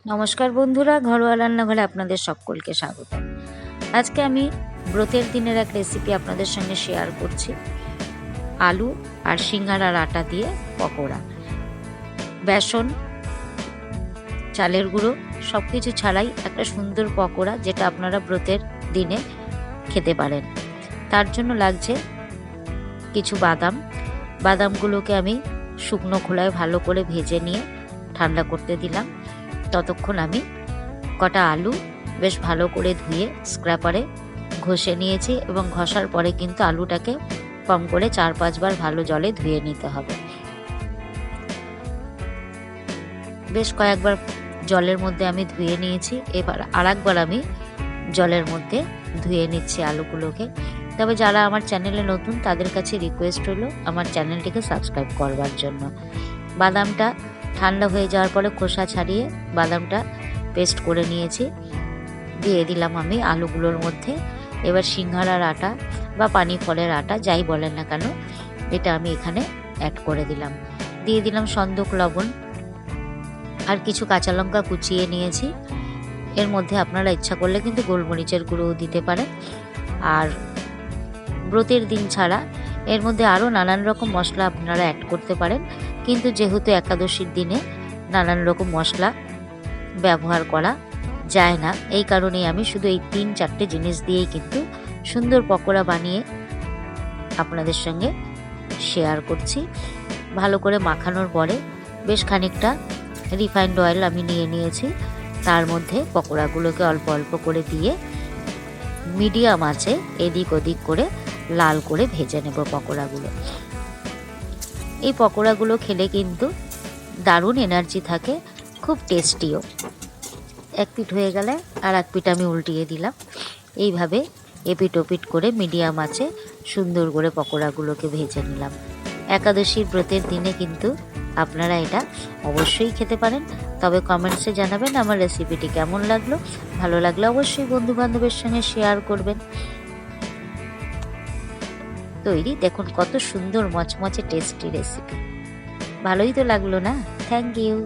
নমস্কার বন্ধুরা, ঘরোয়া রান্নাঘরে আপনাদের সকলকে স্বাগত। আজকে আমি ব্রতের দিনের এক রেসিপি আপনাদের সঙ্গে শেয়ার করছি। আলু আর সিঙ্গারার আটা দিয়ে পকোড়া। বেসন, চালের গুঁড়ো সব কিছু ছাড়াই একটা সুন্দর পকোড়া, যেটা আপনারা ব্রতের দিনে খেতে পারেন। তার জন্য লাগছে কিছু বাদামগুলোকে আমি শুকনো খোলায় ভালো করে ভেজে নিয়ে ঠান্ডা করতে দিলাম। ততক্ষণ আমি কটা আলু বেশ ভালো করে ধুয়ে স্ক্র্যাপারে ঘষে নিয়েছি, এবং ঘষার পরে কিন্তু আলুটাকে কম করে 4-5 বার ভালো জলে ধুয়ে নিতে হবে। বেশ কয়েকবার জলের মধ্যে আমি ধুয়ে নিয়েছি। এবার আরেকবার আমি জলের মধ্যে ধুয়ে নিচ্ছি আলুগুলোকে। তবে যারা আমার চ্যানেলে নতুন, তাদের কাছে রিকোয়েস্ট হলো আমার চ্যানেলটিকে সাবস্ক্রাইব করবার জন্য। বাদামটা ঠান্ডা হয়ে যাওয়ার পরে খোসা ছাড়িয়ে বাদামটা পেস্ট করে নিয়েছি, দিয়ে দিলাম আমি আলুগুলোর মধ্যে। এবার সিঙ্গারার আটা বা পানি ফলের আটা, যাই বলেন না কেন, এটা আমি এখানে অ্যাড করে দিলাম। দিয়ে দিলাম সন্দক লবণ আর কিছু কাঁচা লঙ্কা কুচিয়ে নিয়েছি। এর মধ্যে আপনারা ইচ্ছা করলে কিন্তু গোলমরিচের গুঁড়োও দিতে পারেন। আর ব্রতের দিন ছাড়া এর মধ্যে আরও নানান রকম মশলা আপনারা অ্যাড করতে পারেন, কিন্তু যেহেতু একাদশীর দিনে নানান রকম মশলা ব্যবহার করা যায় না, এই কারণেই আমি শুধু এই 3-4টে জিনিস দিয়েই কিন্তু সুন্দর পকোড়া বানিয়ে আপনাদের সঙ্গে শেয়ার করছি। ভালো করে মাখানোর পরে বেশ খানিকটা রিফাইন্ড অয়েল আমি নিয়ে নিয়েছি। তার মধ্যে পকোড়াগুলোকে অল্প অল্প করে দিয়ে মিডিয়াম আঁচে এদিক ওদিক করে লাল করে ভেজে নেব পকোড়াগুলো। এই পকোড়াগুলো খেলে কিন্তু দারুণ এনার্জি থাকে, খুব টেস্টিও। এক পিঠ হয়ে গেলে আর এক পিঠ আমি উল্টিয়ে দিলাম। এইভাবে এপিট ওপিট করে মিডিয়াম আঁচে সুন্দর করে পকোড়াগুলোকে ভেজে নিলাম। একাদশীর ব্রতের দিনে কিন্তু আপনারা এটা অবশ্যই খেতে পারেন। তবে কমেন্টসে জানাবেন আমার রেসিপিটি কেমন লাগলো। ভালো লাগলে অবশ্যই বন্ধু বান্ধবের সঙ্গে শেয়ার করবেন। তৈরি দেখুন কত সুন্দর মচমচে টেস্টি রেসিপি। ভালোই তো লাগলো না? Thank you.